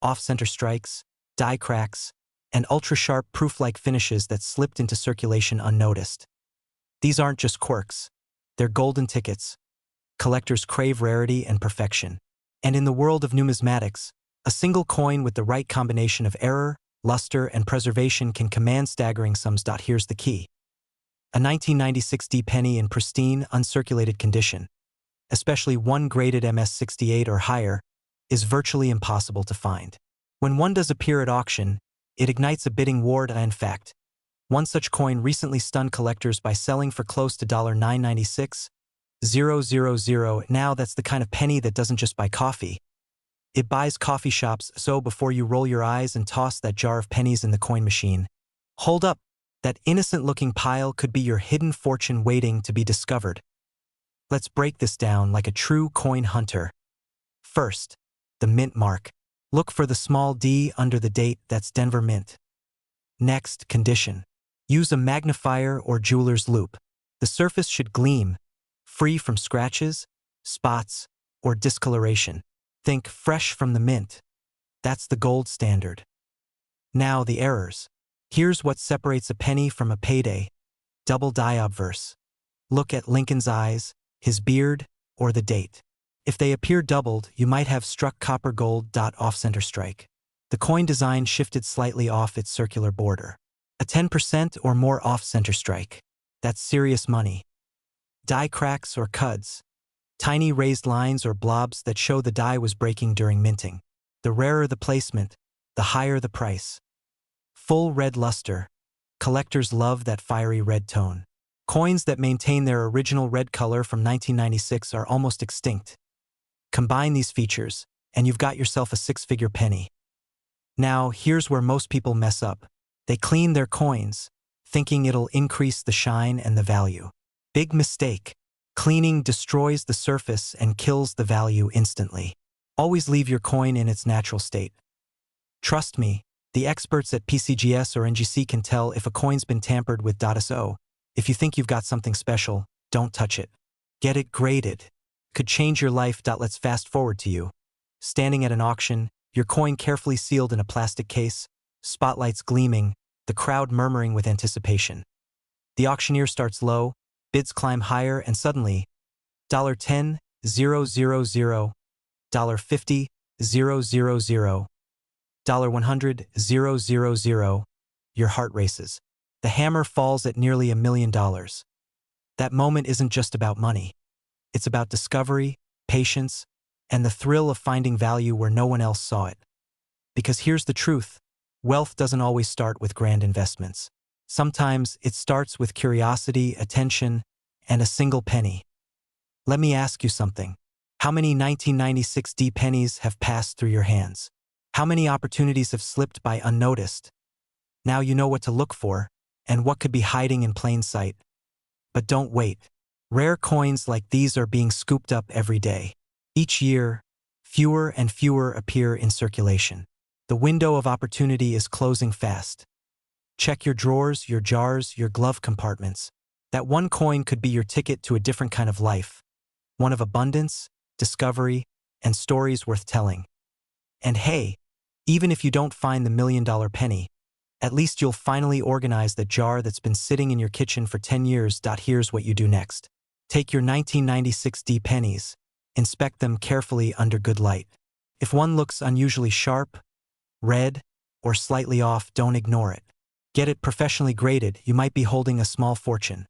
off-center strikes, die cracks, and ultra-sharp proof-like finishes that slipped into circulation unnoticed. These aren't just quirks. They're golden tickets. Collectors crave rarity and perfection. And in the world of numismatics, a single coin with the right combination of error, luster, and preservation can command staggering sums. Here's the key. A 1996 D penny in pristine, uncirculated condition, especially one graded MS-68 or higher, is virtually impossible to find. When one does appear at auction, it ignites a bidding war. In fact, one such coin recently stunned collectors by selling for close to $996,000. Now that's the kind of penny that doesn't just buy coffee. It buys coffee shops. So before you roll your eyes and toss that jar of pennies in the coin machine, hold up. That innocent-looking pile could be your hidden fortune waiting to be discovered. Let's break this down like a true coin hunter. First, the mint mark. Look for the small D under the date. That's Denver Mint. Next, condition. Use a magnifier or jeweler's loupe. The surface should gleam, free from scratches, spots, or discoloration. Think fresh from the mint. That's the gold standard. Now the errors. Here's what separates a penny from a payday. Double die obverse. Look at Lincoln's eyes, his beard, or the date. If they appear doubled, you might have struck copper gold. Off-center strike. The coin design shifted slightly off its circular border. A 10% or more off-center strike. That's serious money. Die cracks or cuds. Tiny raised lines or blobs that show the die was breaking during minting. The rarer the placement, the higher the price. Full red luster. Collectors love that fiery red tone. Coins that maintain their original red color from 1996 are almost extinct. Combine these features, and you've got yourself a six-figure penny. Now, here's where most people mess up. They clean their coins, thinking it'll increase the shine and the value. Big mistake. Cleaning destroys the surface and kills the value instantly. Always leave your coin in its natural state. Trust me, the experts at PCGS or NGC can tell if a coin's been tampered with. So, if you think you've got something special, don't touch it. Get it graded. Could change your life. Let's fast forward to you. Standing at an auction, your coin carefully sealed in a plastic case, spotlights gleaming, the crowd murmuring with anticipation. The auctioneer starts low, bids climb higher, and suddenly, $10,000, $50,000, $100,000, $100,000, your heart races. The hammer falls at nearly $1 million. That moment isn't just about money. It's about discovery, patience, and the thrill of finding value where no one else saw it. Because here's the truth, wealth doesn't always start with grand investments. Sometimes it starts with curiosity, attention, and a single penny. Let me ask you something. How many 1996 D pennies have passed through your hands? How many opportunities have slipped by unnoticed? Now you know what to look for, and what could be hiding in plain sight. But don't wait. Rare coins like these are being scooped up every day. Each year, fewer and fewer appear in circulation. The window of opportunity is closing fast. Check your drawers, your jars, your glove compartments. That one coin could be your ticket to a different kind of life. One of abundance, discovery, and stories worth telling. And hey, even if you don't find the $1 million penny, at least you'll finally organize the jar that's been sitting in your kitchen for 10 years. Here's what you do next. Take your 1996 D pennies, inspect them carefully under good light. If one looks unusually sharp, red, or slightly off, don't ignore it. Get it professionally graded. You might be holding a small fortune.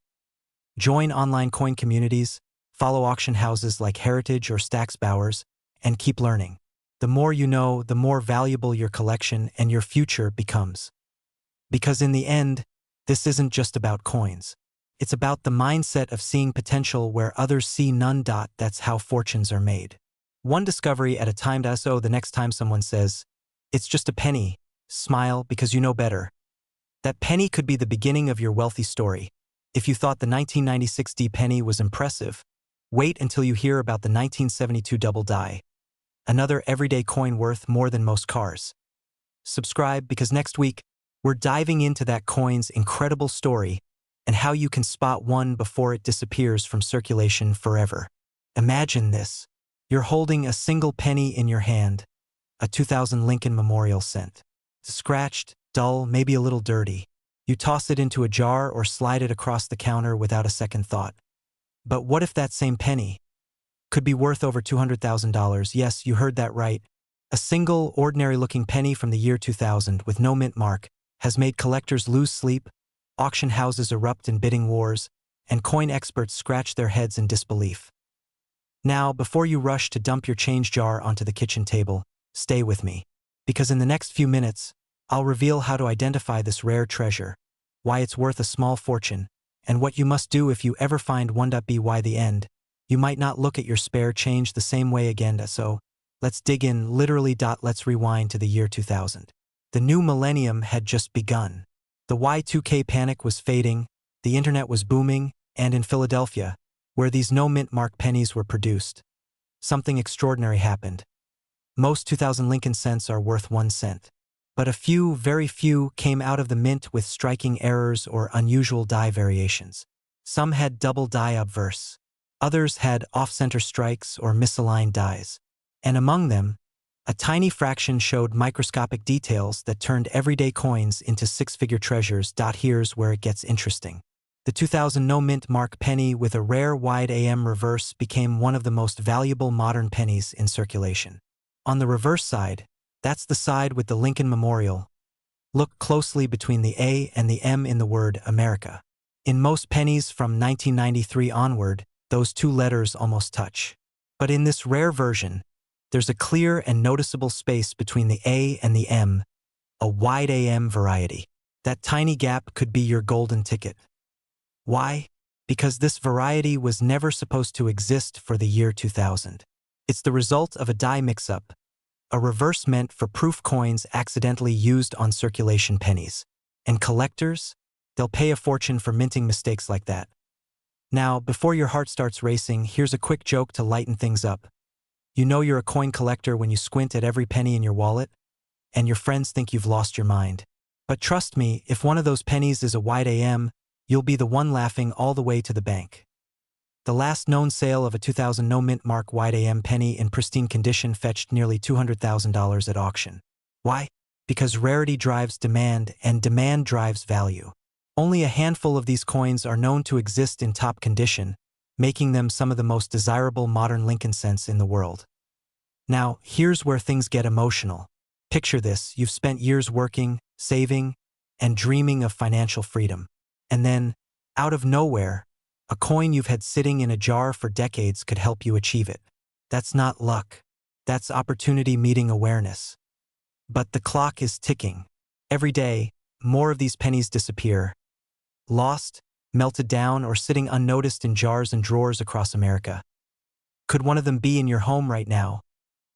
Join online coin communities, follow auction houses like Heritage or Stax Bowers, and keep learning. The more you know, the more valuable your collection and your future becomes. Because in the end, this isn't just about coins. It's about the mindset of seeing potential where others see none. That's how fortunes are made. One discovery at a time. So the next time someone says, "It's just a penny," smile because you know better. That penny could be the beginning of your wealthy story. If you thought the 1996 D penny was impressive, wait until you hear about the 1972 double die. Another everyday coin worth more than most cars. Subscribe because next week, we're diving into that coin's incredible story and how you can spot one before it disappears from circulation forever. Imagine this. You're holding a single penny in your hand, a 2000 Lincoln Memorial cent. Scratched, dull, maybe a little dirty. You toss it into a jar or slide it across the counter without a second thought. But what if that same penny could be worth over $200,000? Yes, you heard that right. A single, ordinary-looking penny from the year 2000 with no mint mark has made collectors lose sleep, auction houses erupt in bidding wars, and coin experts scratch their heads in disbelief. Now, before you rush to dump your change jar onto the kitchen table, stay with me. Because in the next few minutes, I'll reveal how to identify this rare treasure, why it's worth a small fortune, and what you must do if you ever find one. By the end, you might not look at your spare change the same way again. So, let's dig in literally. Let's rewind to the year 2000. The new millennium had just begun. The Y2K panic was fading, the internet was booming, and in Philadelphia, where these no-mint mark pennies were produced, something extraordinary happened. Most 2000 Lincoln cents are worth 1 cent. But a few, very few, came out of the mint with striking errors or unusual die variations. Some had double die obverse. Others had off-center strikes or misaligned dies. And among them, a tiny fraction showed microscopic details that turned everyday coins into six-figure treasures. Here's where it gets interesting. The 2000 no-mint mark penny with a rare wide AM reverse became one of the most valuable modern pennies in circulation. On the reverse side, that's the side with the Lincoln Memorial. Look closely between the A and the M in the word America. In most pennies from 1993 onward, those two letters almost touch. But in this rare version, there's a clear and noticeable space between the A and the M a wide AM variety. That tiny gap could be your golden ticket. Why? Because this variety was never supposed to exist for the year 2000. It's the result of a die mix-up, a reverse meant for proof coins accidentally used on circulation pennies. And collectors? They'll pay a fortune for minting mistakes like that. Now, before your heart starts racing, here's a quick joke to lighten things up. You know you're a coin collector when you squint at every penny in your wallet, and your friends think you've lost your mind. But trust me, if one of those pennies is a wide AM, you'll be the one laughing all the way to the bank. The last known sale of a 2000 no-mint mark wide AM penny in pristine condition fetched nearly $200,000 at auction. Why? Because rarity drives demand, and demand drives value. Only a handful of these coins are known to exist in top condition, making them some of the most desirable modern Lincoln cents in the world. Now, here's where things get emotional. Picture this: you've spent years working, saving, and dreaming of financial freedom. And then, out of nowhere, a coin you've had sitting in a jar for decades could help you achieve it. That's not luck. That's opportunity meeting awareness. But the clock is ticking. Every day, more of these pennies disappear. Lost, melted down, or sitting unnoticed in jars and drawers across America. Could one of them be in your home right now?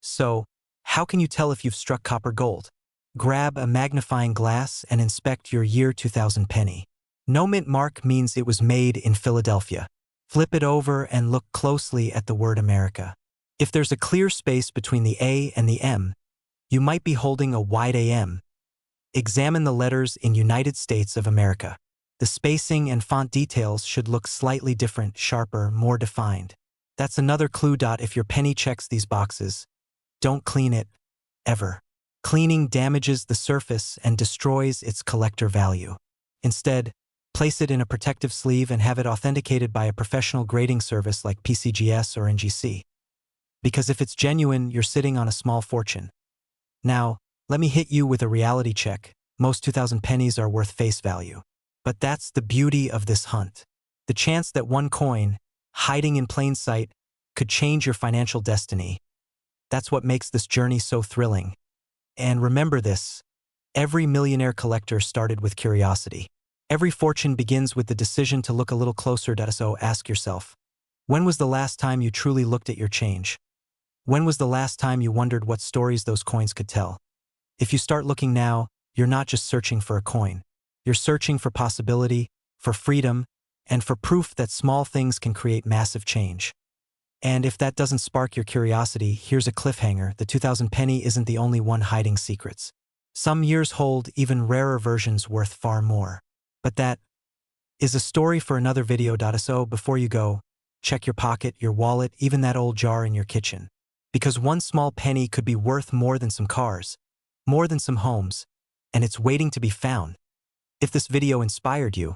So, how can you tell if you've struck copper gold? Grab a magnifying glass and inspect your year 2000 penny. No mint mark means it was made in Philadelphia. Flip it over and look closely at the word America. If there's a clear space between the A and the M, you might be holding a wide AM. Examine the letters in United States of America. The spacing and font details should look slightly different, sharper, more defined. That's another clue. If your penny checks these boxes, don't clean it, ever. Cleaning damages the surface and destroys its collector value. Instead, place it in a protective sleeve and have it authenticated by a professional grading service like PCGS or NGC. Because if it's genuine, you're sitting on a small fortune. Now, let me hit you with a reality check. Most 2000 pennies are worth face value. But that's the beauty of this hunt. The chance that one coin, hiding in plain sight, could change your financial destiny. That's what makes this journey so thrilling. And remember this: every millionaire collector started with curiosity. Every fortune begins with the decision to look a little closer. So ask yourself, when was the last time you truly looked at your change? When was the last time you wondered what stories those coins could tell? If you start looking now, you're not just searching for a coin. You're searching for possibility, for freedom, and for proof that small things can create massive change. And if that doesn't spark your curiosity, here's a cliffhanger: the 2000 penny isn't the only one hiding secrets. Some years hold even rarer versions worth far more. But that is a story for another video. So before you go, check your pocket, your wallet, even that old jar in your kitchen. Because one small penny could be worth more than some cars, more than some homes, and it's waiting to be found. If this video inspired you,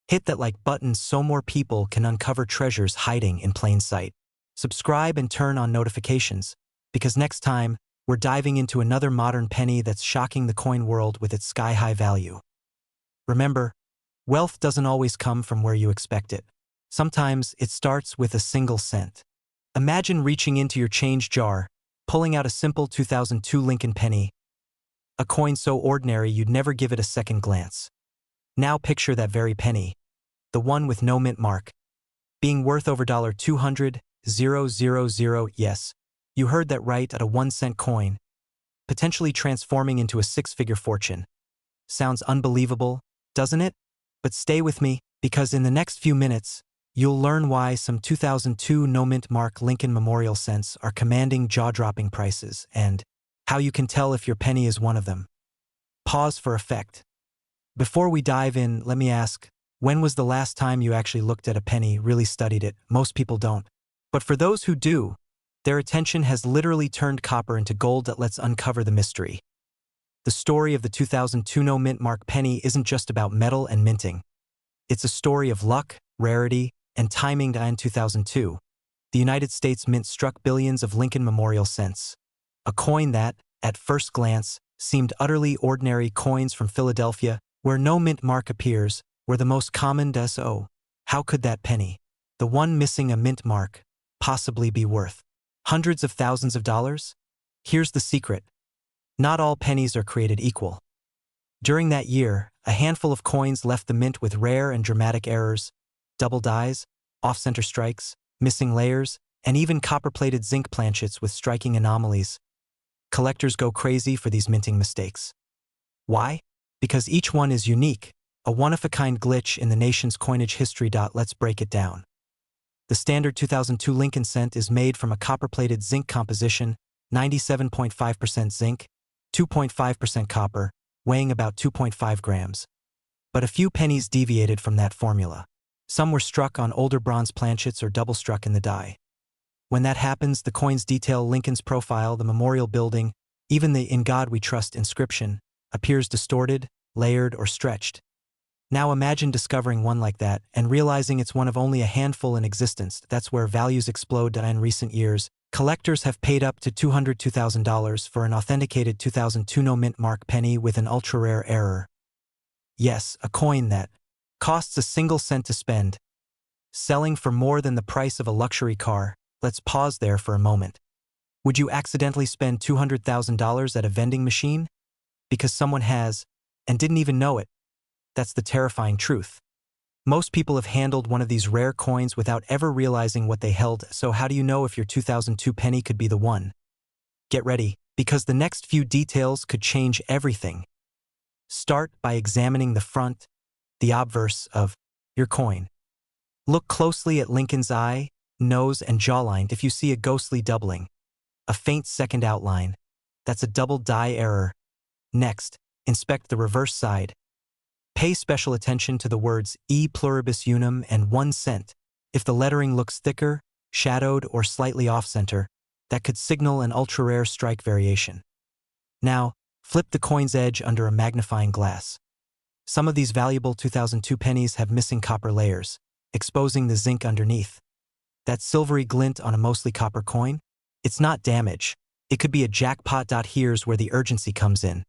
hit that like button so more people can uncover treasures hiding in plain sight. Subscribe and turn on notifications, because next time, we're diving into another modern penny that's shocking the coin world with its sky-high value. Remember, wealth doesn't always come from where you expect it. Sometimes it starts with a single cent. Imagine reaching into your change jar, pulling out a simple 2002 Lincoln penny, a coin so ordinary you'd never give it a second glance. Now picture that very penny, the one with no mint mark, being worth over $200,000. Yes, you heard that right, at a 1-cent coin, potentially transforming into a 6-figure fortune. Sounds unbelievable, doesn't it? But stay with me, because in the next few minutes, you'll learn why some 2002 no-mint mark Lincoln Memorial cents are commanding jaw-dropping prices, and how you can tell if your penny is one of them. Pause for effect. Before we dive in, let me ask, when was the last time you actually looked at a penny, really studied it? Most people don't. But for those who do, their attention has literally turned copper into gold. Let's uncover the mystery. The story of the 2002 no-mint mark penny isn't just about metal and minting. It's a story of luck, rarity, and timing. In 2002, the United States Mint struck billions of Lincoln Memorial cents, a coin that, at first glance, seemed utterly ordinary. Coins from Philadelphia, where no mint mark appears, were the most common. So, how could that penny, the one missing a mint mark, possibly be worth hundreds of thousands of dollars? Here's the secret. Not all pennies are created equal. During that year, a handful of coins left the mint with rare and dramatic errors, double dies, off-center strikes, missing layers, and even copper-plated zinc planchets with striking anomalies. Collectors go crazy for these minting mistakes. Why? Because each one is unique, a one-of-a-kind glitch in the nation's coinage history. Let's break it down. The standard 2002 Lincoln cent is made from a copper-plated zinc composition, 97.5% zinc, 2.5% copper, weighing about 2.5 grams. But a few pennies deviated from that formula. Some were struck on older bronze planchets or double-struck in the die. When that happens, the coins detail Lincoln's profile, the memorial building, even the "In God We Trust" inscription, appears distorted, layered, or stretched. Now imagine discovering one like that and realizing it's one of only a handful in existence. That's where values explode. In recent years, collectors have paid up to $202,000 for an authenticated 2002 no-mint mark penny with an ultra-rare error. Yes, a coin that costs a single cent to spend, selling for more than the price of a luxury car. Let's pause there for a moment. Would you accidentally spend $200,000 at a vending machine? Because someone has, and didn't even know it. That's the terrifying truth. Most people have handled one of these rare coins without ever realizing what they held, so how do you know if your 2002 penny could be the one? Get ready, because the next few details could change everything. Start by examining the front, the obverse of your coin. Look closely at Lincoln's eye, nose, and jawline. If you see a ghostly doubling, a faint second outline, that's a double die error. Next, inspect the reverse side. Pay special attention to the words E pluribus unum and 1 cent. If the lettering looks thicker, shadowed, or slightly off-center, that could signal an ultra-rare strike variation. Now, flip the coin's edge under a magnifying glass. Some of these valuable 2002 pennies have missing copper layers, exposing the zinc underneath. That silvery glint on a mostly copper coin? It's not damage. It could be a jackpot. Here's where the urgency comes in.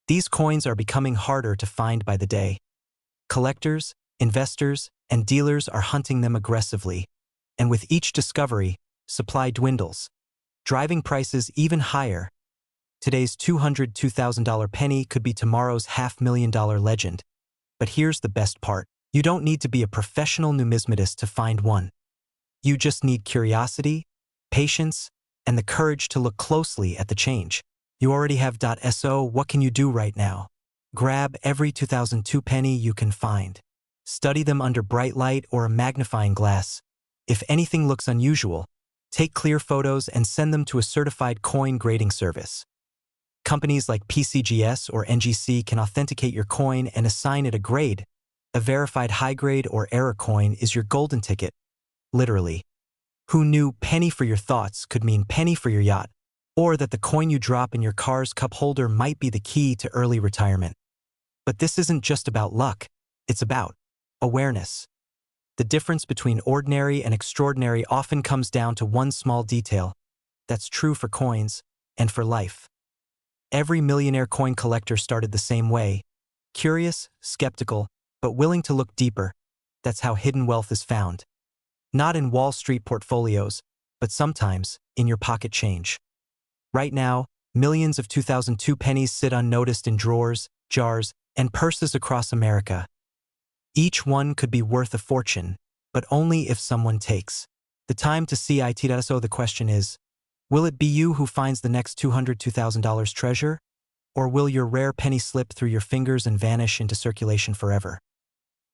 These coins are becoming harder to find by the day. Collectors, investors, and dealers are hunting them aggressively, and with each discovery, supply dwindles, driving prices even higher. Today's $202,000 penny could be tomorrow's $500,000 legend. But here's the best part. You don't need to be a professional numismatist to find one. You just need curiosity, patience, and the courage to look closely at the change. You already have. So what can you do right now? Grab every 2002 penny you can find. Study them under bright light or a magnifying glass. If anything looks unusual, take clear photos and send them to a certified coin grading service. Companies like PCGS or NGC can authenticate your coin and assign it a grade. A verified high-grade or error coin is your golden ticket. Literally. Who knew penny for your thoughts could mean penny for your yacht, or that the coin you drop in your car's cup holder might be the key to early retirement? But this isn't just about luck. It's about awareness. The difference between ordinary and extraordinary often comes down to one small detail. That's true for coins and for life. Every millionaire coin collector started the same way. Curious, skeptical, but willing to look deeper. That's how hidden wealth is found. Not in Wall Street portfolios, but sometimes in your pocket change. Right now, millions of 2002 pennies sit unnoticed in drawers, jars, and purses across America. Each one could be worth a fortune, but only if someone takes the time to see it. So the question is, will it be you who finds the next $202,000 treasure? Or will your rare penny slip through your fingers and vanish into circulation forever?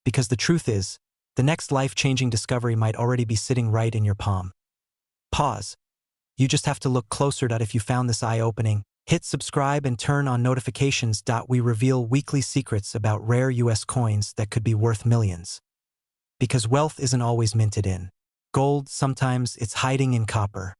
Because the truth is, the next life-changing discovery might already be sitting right in your palm. Pause. You just have to look closer. If you found this eye-opening, hit subscribe and turn on notifications. We reveal weekly secrets about rare US coins that could be worth millions. Because wealth isn't always minted in gold, sometimes it's hiding in copper.